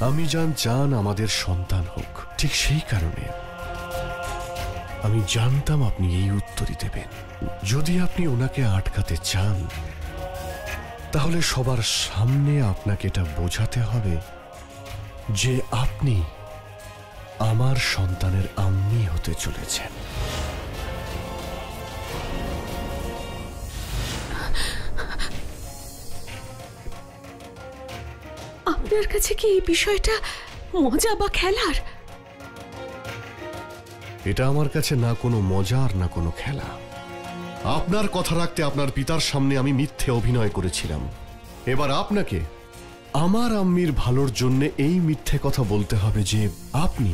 আমি চান আমাদের সন্তান হোক, ঠিক সেই কারণে আমি জানতাম আপনি এই উত্তরই দেবেন। যদি আপনি ওনাকে আটকাতে চান তাহলে সবার সামনে আপনাকে এটা বোঝাতে হবে যে আপনি আমার সন্তানের আম্মি হতে চলেছেন। আপনার কাছে কি এই বিষয়টা মজা বা খেলার? এটা আমার কাছে না কোনো মজা আর না কোনো খেলা। আপনার কথা রাখতে আপনার পিতার সামনে আমি মিথ্যে অভিনয় করেছিলাম। এবার আপনাকে আমার আম্মির ভালোর জন্য এই মিথ্যে কথা বলতে হবে যে আপনি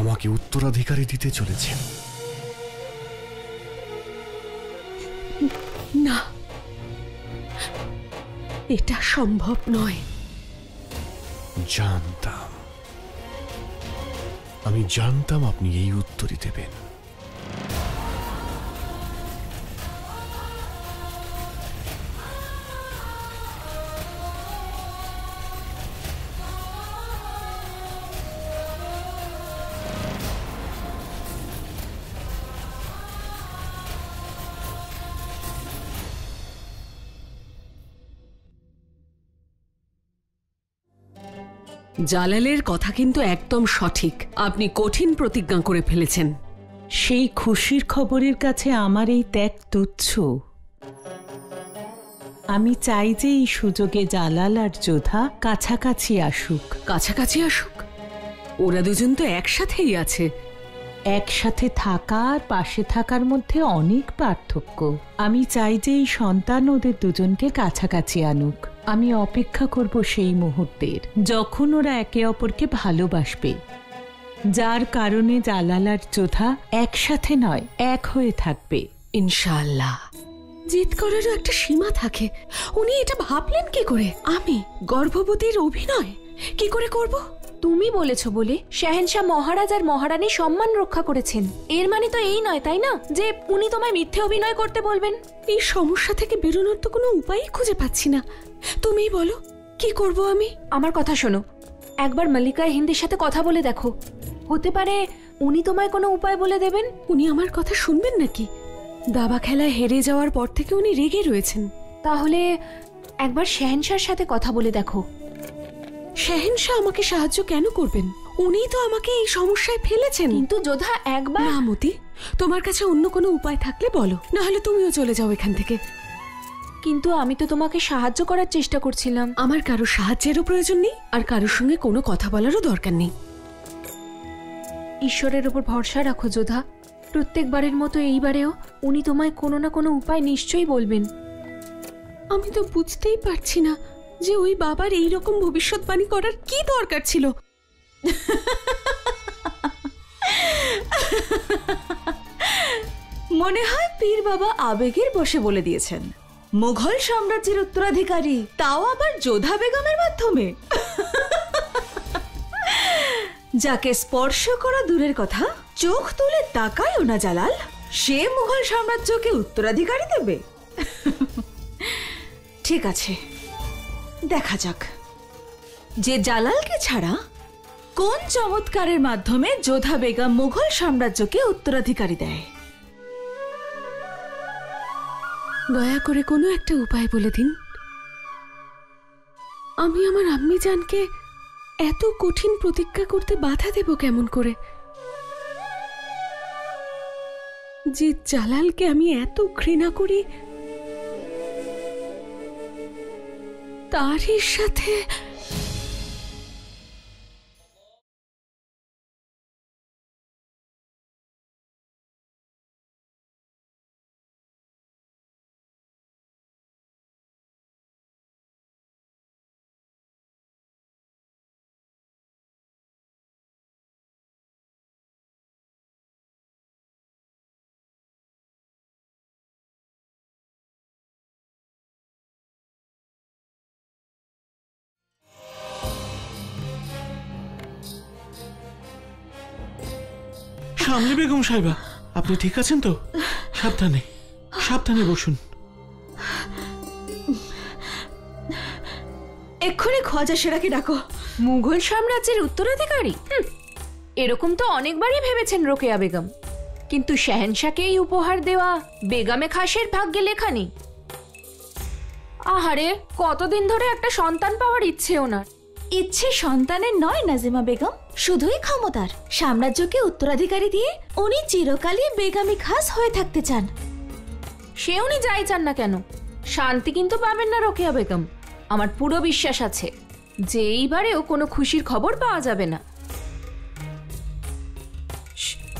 আমাকে উত্তরাধিকারী দিতে চলেছেন। না, এটা সম্ভব নয়। আমি জানতাম আপনি এই উত্তরই দেবেন। জালালের কথা কিন্তু একদম সঠিক। আপনি কঠিন প্রতিজ্ঞা করে ফেলেছেন। সেই খুশির খবরের কাছে আমার এই ত্যাগ তুচ্ছ। আমি চাই যে এই সুযোগে জালাল আর যোধা কাছাকাছি আসুক। কাছাকাছি আসুক? ওরা দুজন তো একসাথেই আছে। একসাথে থাকা আর পাশে থাকার মধ্যে অনেক পার্থক্য। আমি চাই যে এই সন্তান ওদের দুজনকে কাছাকাছি আনুক। আমি অপেক্ষা করব সেই মুহূর্তের, যখন ওরা একে অপরকে ভালোবাসবে, যার কারণে জালাল আর যোধা একসাথে নয়, এক হয়ে থাকবে ইনশাআল্লাহ। জিদ করারও একটা সীমা থাকে। উনি এটা ভাবলেন কি করে? আমি গর্ভবতীর অভিনয় কি করে করব? তুমি বলেছো বলে শাহেনশাহ মহারাজ আর মহারানী সম্মান রক্ষা করেছেন। এর মানে তো এই নয়, তাই না, যে উনি তোমায় মিথ্যে অভিনয় করতে বলবেন? এই সমস্যা থেকে বেরোনোর তো কোনো উপায়ই খুঁজে পাচ্ছি না। তুমিই বলো, কি করব আমি? আমার কথা শোনো, একবার মল্লিকা হিন্দির সাথে কথা বলে দেখো। হতে পারে উনি তোমায় কোনো উপায় বলে দেবেন। উনি আমার কথা শুনবেন নাকি? দাবা খেলায় হেরে যাওয়ার পর থেকে উনি রেগে রয়েছেন। তাহলে একবার শাহেনশাহর সাথে কথা বলে দেখো। শাহেনশাহ আমাকে সাহায্য কেন করবেন? উনিই তো আমাকে এই সমস্যায় ফেলেছেন। কিন্তু যোধা একবার। না মতি, তোমার কাছে অন্য কোনো উপায় থাকলে বলো, না হলে তুমিও চলে যাও এখান থেকে। কিন্তু আমি তো তোমাকে সাহায্য করার চেষ্টা করছিলাম। আমার কারো সাহায্যেরও প্রয়োজন নেই, আর কারোর সঙ্গে কোনো কথা বলারও দরকার নেই। ঈশ্বরের উপর ভরসা রাখো যোধা। প্রত্যেকবারের মতো এইবারেও উনি তোমায় কোনো না কোনো উপায় নিশ্চয়ই বলবেন। আমি তো বুঝতেই পারছি না যে ওই বাবার এই রকম ভবিষ্যৎবাণী করার কি দরকার ছিল। মনে হয় পীর বাবা আবেগের বশে বলে দিয়েছেন মুঘল সাম্রাজ্যের উত্তরাধিকারী, তাও আবার যোধা বেগমের মাধ্যমে। যাকে স্পর্শ করা দূরের কথা, চোখ তুলে তাকায়ও না জালাল, সে মুঘল সাম্রাজ্যকে উত্তরাধিকারী দেবে। ঠিক আছে, দেখা যাক যে জালালকে ছাড়া কোন চমৎকারের মাধ্যমে যোধা বেগম মুঘল সাম্রাজ্যকে উত্তরাধিকারী দেয়। দয়া করে কোনো একটা উপায় বলে দিন। আমি আমার আম্মি জানকে এত কঠিন প্রতিজ্ঞা করতে বাধা দেব কেমন করে? যে জালালকে আমি এত ঘৃণা করি, তারই সাথে সামনে বেগম সাহেবা, আপনি ঠিক আছেন তো? সাবধানে সাবধানে বসুন। এক্ষুনি খোয়াজা সেরাকে ডাকো। মুঘল সাম্রাজ্যের উত্তরাধিকারী? এরকম তো অনেকবারই ভেবেছেন রোকেয়া বেগম, কিন্তু শাহেনশাকে এই উপহার দেওয়া বেগমে খাসের ভাগ্যে লেখা নেই। আহারে, কতদিন ধরে একটা সন্তান পাওয়ার ইচ্ছে ওনার। ইচ্ছে সন্তানের নয় নাজিমা বেগম, শুধুই ক্ষমতার। সাম্রাজ্যকে উত্তরাধিকারী দিয়ে উনি চিরকালই বেগমে খাস হয়ে থাকতে চান। সে উনি যাই চান না কেন, শান্তি কিন্তু পাবেন না রোকেয়া বেগম। আমার পুরো বিশ্বাস আছে যে এইবারেও কোনো খুশির খবর পাওয়া যাবে না।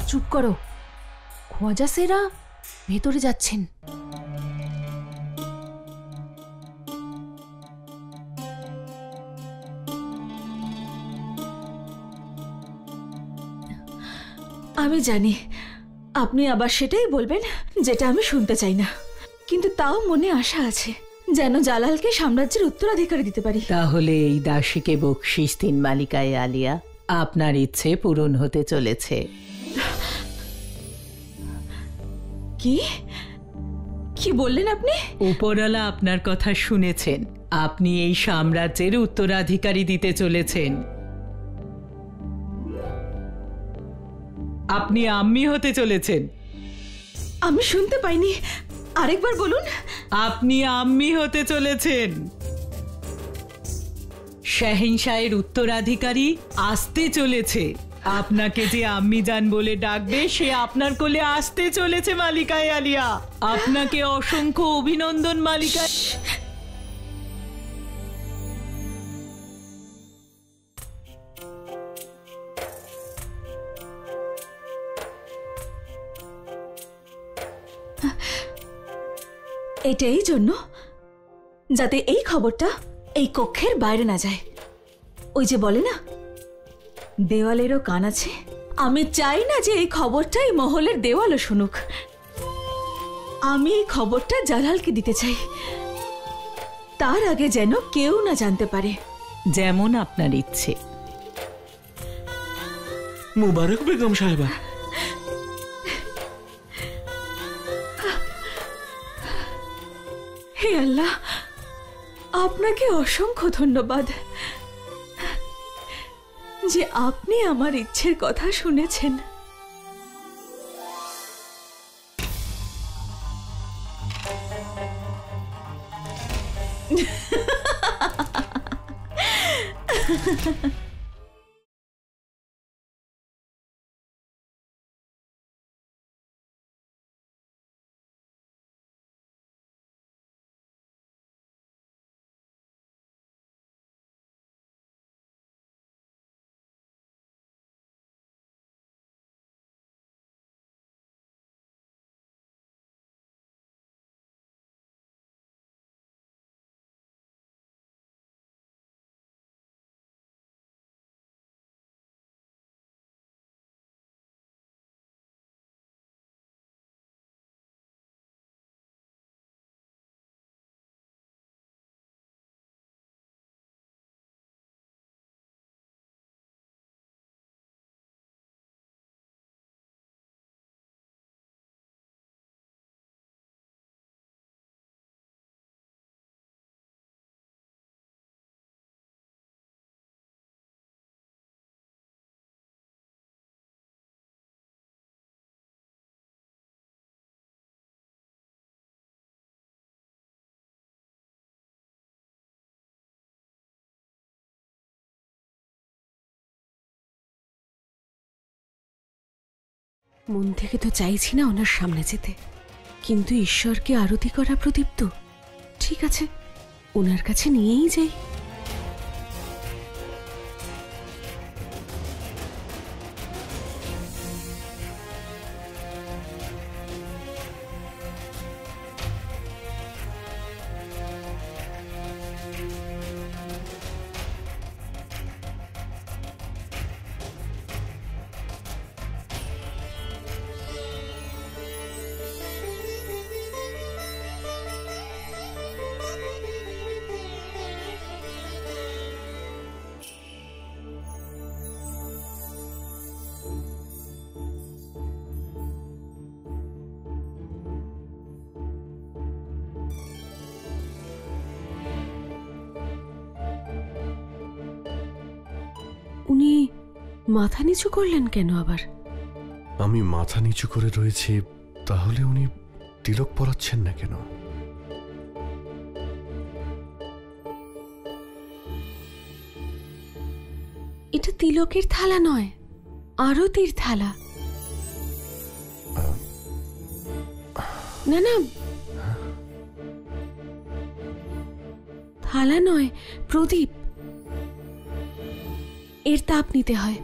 চুপ করো, খোয়াজা সেরা ভেতরে যাচ্ছেন। আমি জানি আপনি আবার সেটাই বলবেন যেটা আমি শুনতে চাই না, কিন্তু তাও মনে আশা আছে যেন জালালকে সাম্রাজ্যের উত্তরাধিকারী দিতে পারি। তাহলে এই দাসীকে বকশিশ দিন মালিকায় আলিয়া, আপনার ইচ্ছে পূরণ হতে চলেছে। কি কি বললেন আপনি? উপরওয়ালা আপনার কথা শুনেছেন, আপনি এই সাম্রাজ্যের উত্তরাধিকারী দিতে চলেছেন। আপনি আম্মি হতে চলেছেন। আমি শুনতে পাইনি, আরেকবার বলুন। আপনি আম্মি হতে চলেছেন। শাহিনশাহের উত্তরাধিকারী আসতে চলেছে। আপনাকে যে আম্মি জান বলে ডাকবে সে আপনার কোলে আসতে চলেছে মালিকায় আলিয়া। আপনাকে অসংখ্য অভিনন্দন মালিকা। এটা এই জন্য যাতে এই খবরটা এই কক্ষের বাইরে না যায়। ওই যে বলে না, দেওয়ালেরও কান আছে। আমি চাই না যে এই খবরটা এই মহলের দেওয়ালও শুনুক। আমি এই খবরটা জালালকে দিতে চাই, তার আগে যেন কেউ না জানতে পারে। যেমন আপনার ইচ্ছে। মুবারক বেগম সাহেবা। হে আল্লাহ, আপনাকে অসংখ্য ধন্যবাদ যে আপনি আমার ইচ্ছের কথা শুনেছেন। মন থেকে তো চাইছি না ওনার সামনে যেতে, কিন্তু ঈশ্বরকে আরতি করা প্রদীপ তো ঠিক আছে, ওনার কাছে নিয়েই যাই। উনি মাথা নিচু করলেন কেন আবার? আমি মাথা নিচু করে রয়েছি, তাহলে উনি তিলক পরাচ্ছেন না কেন? এটা তিলকের থালা নয়, আরতির থালা। না না, থালা নয়, প্রদীপ। এর তাপ নিতে হয়।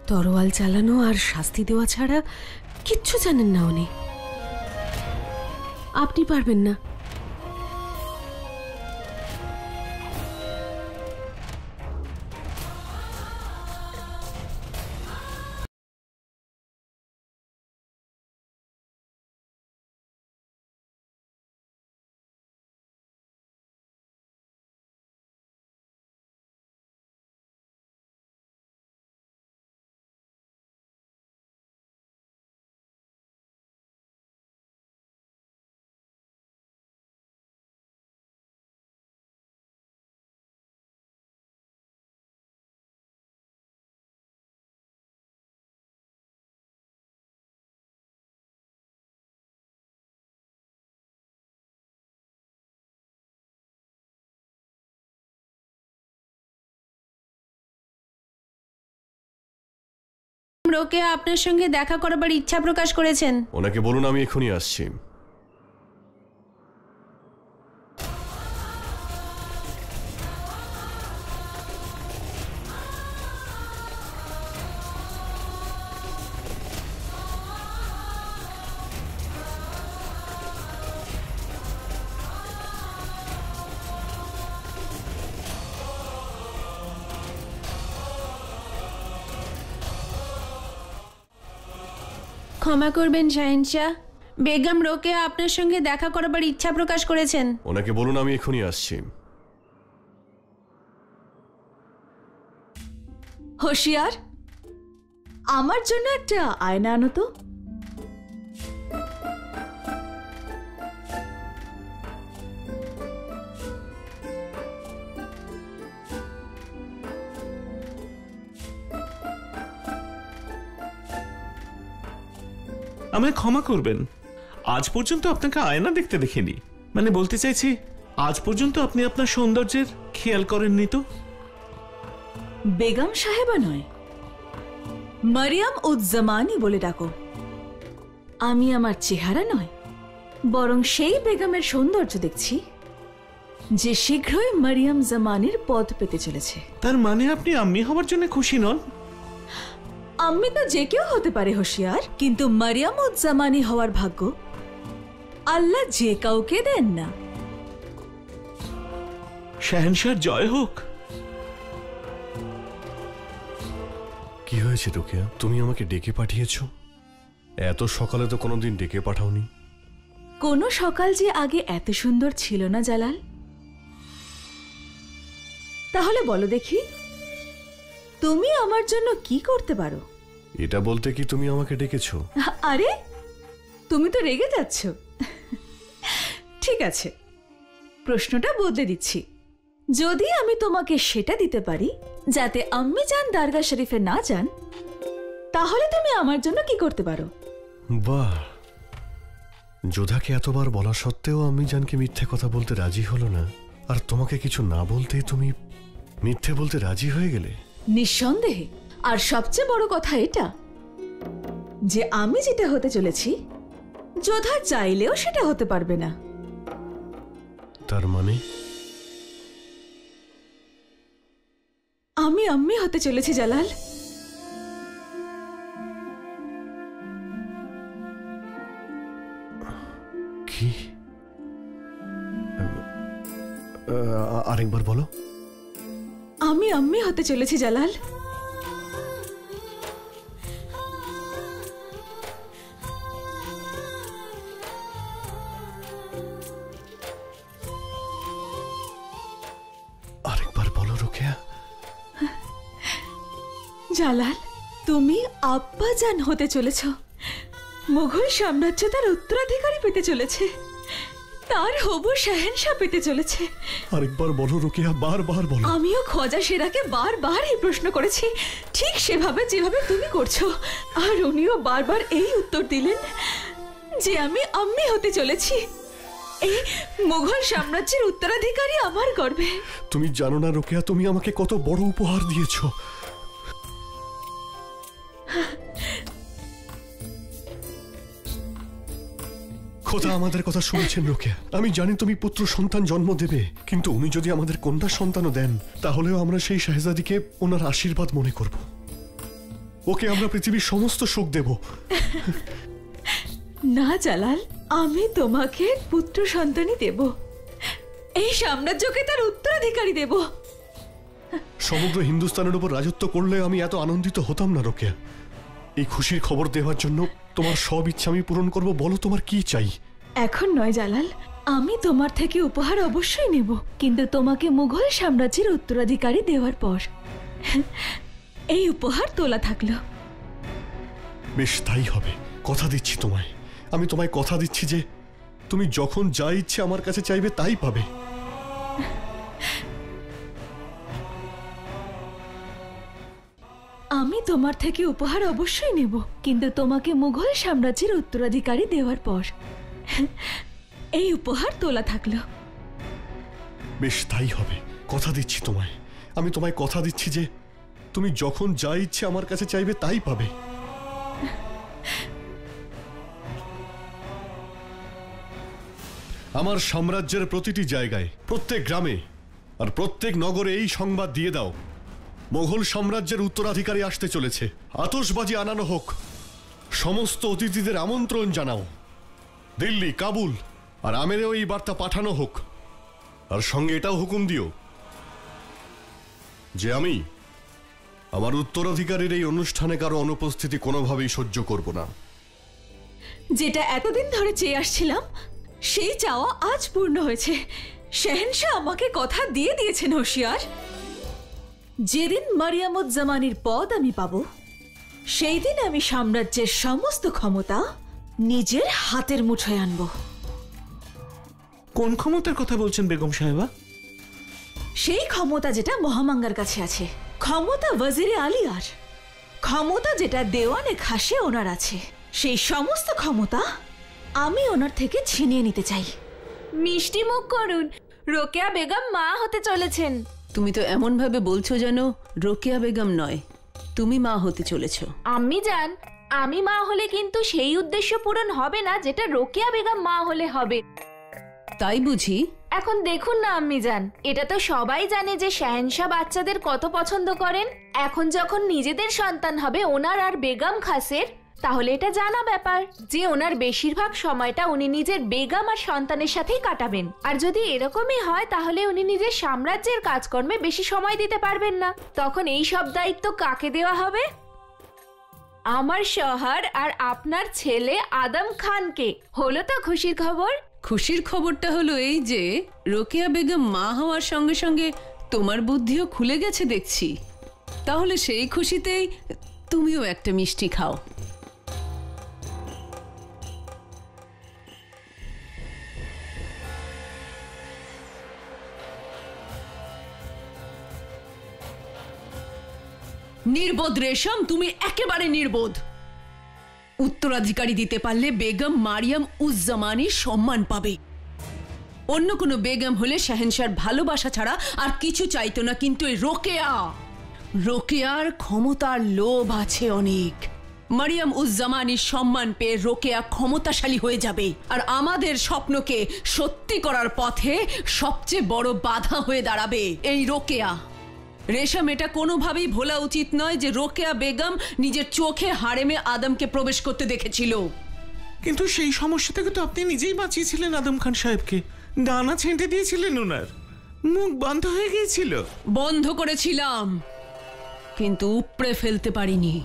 তরোয়াল চালানো আর শাস্তি দেওয়া ছাড়া কিচ্ছু জানেন না উনি। আপনি পারবেন না। রোকেয়া আপনার সঙ্গে দেখা করবার ইচ্ছা প্রকাশ করেছেন। ওনাকে বলুন আমি এখনই আসছি। ক্ষমা করবেন শাহেনশাহ, বেগম রোকেয়া আপনার সঙ্গে দেখা করবার ইচ্ছা প্রকাশ করেছেন। ওনাকে বলুন আমি এখনই আসছি। হোশিয়ার, আমার জন্য একটা আয়না আনো তো। আমায় ক্ষমা করবেন, আজ পর্যন্ত আপনাকে আয়না দেখতে দেখিনি। মানে বলতে চাইছি, আজ পর্যন্ত আপনি আপনার সৌন্দর্যের খেয়াল করেননি তো? বেগম সাহেবা নয়, মারিয়াম উজ জামানি বলে ডাকো। আমি আমার চেহারা নয়, বরং সেই বেগমের সৌন্দর্য দেখছি যে শীঘ্রই মারিয়াম জামানির পদ পেতে চলেছে। তার মানে আপনি আম্মি হওয়ার জন্য খুশি নন? আম্মি তো যে কেউ হতে পারে হোশিয়ার, কিন্তু মারিয়াম উজ জামানি হওয়ার ভাগ্য আল্লাহ যে কাউকে দেন না। শাহেনশাহর জয় হোক। কি হয়েছে রোকেয়া, তুমি আমাকে ডেকে পাঠিয়েছো? এত সকালে তো কোনোদিন ডেকে পাঠাওনি। কোন সকাল যে আগে এত সুন্দর ছিল না জালাল? তাহলে বলো দেখি, তুমি আমার জন্য কি করতে পারো? এটা বলতে কি তুমি আমাকে ডেকেছো? আরে তুমি তো রেগে যাচ্ছ। ঠিক আছে, প্রশ্নটা বদলে দিচ্ছি। যদি আমি তোমাকে সেটা দিতে পারি যাতে আম্মি জান দারগা শরীফে না যান, তাহলে তুমি আমার জন্য কি করতে পারো? বাহ, যোধাকে এতবার বলা সত্ত্বেও আমি জানকে মিথ্যে কথা বলতে রাজি হলো না, আর তোমাকে কিছু না বলতেই তুমি মিথ্যে বলতে রাজি হয়ে গেলে। নিঃসন্দেহে। আর সবচেয়ে বড় কথা এটা যে আমি যেটা হতে চলেছি যোধা চাইলেও সেটা হতে পারবে না। তার মানে আমি আম্মি হতে চলেছি জালাল। কি? আরেকবার বলো। আমি আম্মি হতে চলেছি জালাল। আরেকবার বলো। রোকেয়া? জালাল, তুমি আব্বাজান হতে চলেছ। মুঘল সাম্রাজ্য তার উত্তরাধিকারী পেতে চলেছে, তার হবু শাহেনশাহ পেতে চলেছে। আরেকবার বলো রোকেয়া, বারবার বলো। আমিও খোজা সেরাকে বারবার এই প্রশ্ন করেছি, ঠিক সেভাবে যেভাবে তুমি করছো, আর উনিও বারবার এই উত্তর দিলেন যে আমি আম্মি হতে চলেছি। এই মুঘল সাম্রাজ্যের উত্তরাধিকারী আমার গর্বে। তুমি জানো না রোকেয়া, তুমি আমাকে কত বড় উপহার দিয়েছো। খোদা আমাদের কথা শুনেছেন রোকেয়া। আমি জানি তুমি পুত্র সন্তান জন্ম দেবে, কিন্তু উনি যদি আমাদের কন্যা সন্তানও দেন, তাহলেও আমরা সেই শাহজাদিকে ওনার আশীর্বাদ মনে করব। ওকে আমরা পৃথিবীর সমস্ত সুখ দেব। না জালাল, আমি তোমাকে পুত্র সন্তানই দেব, এই সাম্রাজ্যকে তার উত্তরাধিকারী দেব। সমগ্র হিন্দুস্তানের উপর রাজত্ব করলে আমি এত আনন্দিত হতাম না রোকেয়া। এই খুশির খবর দেওয়ার জন্য তোমার সব ইচ্ছা আমি পূরণ করব। বলো তোমার কি চাই? এখন নয় জালাল, আমি তোমার থেকে উপহার অবশ্যই নেব, কিন্তু তোমাকে মুঘল সাম্রাজ্যের উত্তরাধিকারী দেওয়ার পর। এই উপহার তোলা থাকলো। বেশ, তাই হবে, কথা দিচ্ছি তোমায়। আমি তোমায় কথা দিচ্ছি যে তুমি যখন যা ইচ্ছে আমার কাছে চাইবে তাই পাবে। আমি তোমার থেকে উপহার অবশ্যই নেব, কিন্তু তোমাকে মুঘল সাম্রাজ্যের উত্তরাধিকারী দেওয়ার পর। এই উপহার তোলা থাকলো। বেশ, তাই হবে, কথা দিচ্ছি তোমায়। আমি তোমায় কথা দিচ্ছি যে তুমি যখন যা ইচ্ছে আমার কাছে চাইবে তাই পাবে। আমার সাম্রাজ্যের প্রতিটি জায়গায়, প্রত্যেক গ্রামে আর প্রত্যেক নগরে এই সংবাদ দিয়ে দাও, মোগল সাম্রাজ্যের উত্তরাধিকারী আসতে চলেছে। আতশবাজি আনানো হোক, সমস্ত অতিথিদের আমন্ত্রণ জানাও। দিল্লি, কাবুল আর আমেরেও এই বার্তা পাঠানো হোক। আর সঙ্গে এটাও হুকুম দিও যে আমি আমার উত্তরাধিকারীর এই অনুষ্ঠানে কারো অনুপস্থিতি কোনোভাবেই সহ্য করব না। যেটা এতদিন ধরে চেয়ে আসছিলাম, সেই চাওয়া আজ পূর্ণ হয়েছে। শাহেনশাহ আমাকে কথা দিয়ে দিয়েছেন হোশিয়ার, যেদিন মারিয়ামুজ্জামানির পদ আমি পাবো, সেই দিন আমি সাম্রাজ্যের সমস্ত ক্ষমতা নিজের হাতের মুঠোয় আনব। কোন ক্ষমতার কথা বলছেন বেগম সাহেবা? সেই ক্ষমতা যেটা মহামাঙ্গার কাছে আছে, ক্ষমতা ওয়াজিরে আলিয়ার, ক্ষমতা যেটা দেওয়ানে খাসে ওনার আছে, সেই সমস্ত ক্ষমতা আমি ওনার থেকে ছিনিয়ে নিতে চাই। মিষ্টি মুখ করুন, রোকেয়া বেগম মা হতে চলেছেন। তুমি তো এমন ভাবে বলছো যেন রোকেয়া বেগম নয়, তুমি মা হতে চলেছো। আম্মি জান, আমি মা হলে কিন্তু সেই উদ্দেশ্য পূরণ হবে না যেটা রোকেয়া বেগম মা হলে হবে। তাই বুঝি? এখন দেখুন না আম্মি জান, এটা তো সবাই জানে যে শাহেনশাহ বাচ্চাদের কত পছন্দ করেন। এখন যখন নিজেদের সন্তান হবে ওনার আর বেগম খাসের, তাহলে এটা জানা ব্যাপার যে ওনার বেশিরভাগ সময়টা উনি নিজের বেগম আর সন্তানের সাথেই কাটাবেন। আর যদি এরকমই হয় তাহলে উনি নিজের সাম্রাজ্যের কাজকর্মে বেশি সময় দিতে পারবেন না। তখন এই সব দায়িত্ব কাকে দেওয়া হবে? আমার শহর আর আপনার ছেলে আদম খানকে। হলো তো খুশির খবর? খুশির খবরটা হলো এই যে রোকেয়া বেগম মা হওয়ার সঙ্গে সঙ্গে তোমার বুদ্ধিও খুলে গেছে দেখছি। তাহলে সেই খুশিতেই তুমিও একটা মিষ্টি খাও। নির্বোধ রেশম, তুমি একেবারে নির্বোধ। উত্তরাধিকারী দিতে পারলে বেগম মারিয়াম উজ্জামানি সম্মান পাবে। অন্য কোনো বেগম হলে শাহেনশাহর ভালোবাসা ছাড়া আর কিছু চাইতো না, কিন্তু এই রোকেয়ার ক্ষমতার লোভ আছে অনেক। মারিয়াম উজ্জামানির সম্মান পেয়ে রোকেয়া ক্ষমতাশালী হয়ে যাবে, আর আমাদের স্বপ্নকে সত্যি করার পথে সবচেয়ে বড় বাধা হয়ে দাঁড়াবে এই রোকেয়া। রেশম, এটা কোনোভাবেই ভোলা উচিত নয় যে রোকেয়া বেগম নিজের চোখে হারেমে আদমকে প্রবেশ করতে দেখেছিল। কিন্তু সেই সমস্যা থেকে তো আপনি নিজেই বাঁচিয়েছিলেন আদম খান সাহেবকে। ডানা ছেঁটে দিয়েছিলেন, ওনার মুখ বন্ধ হয়ে গিয়েছিল। বন্ধ করেছিলাম, কিন্তু উপড়ে ফেলতে পারিনি।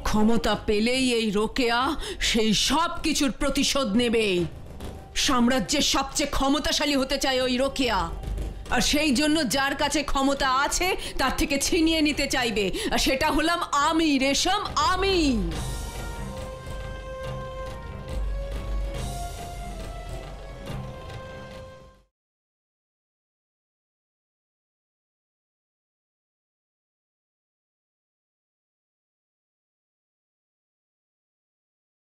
ক্ষমতা পেলেই এই রোকেয়া সেই সব কিছুর প্রতিশোধ নেবে। সাম্রাজ্যের সবচেয়ে ক্ষমতাশালী হতে চায় ওই রোকেয়া। আর সেই জন্য যার কাছে ক্ষমতা আছে তার থেকে ছিনিয়ে নিতে চাইবে, আর সেটা হলাম আমি রেশম, আমি।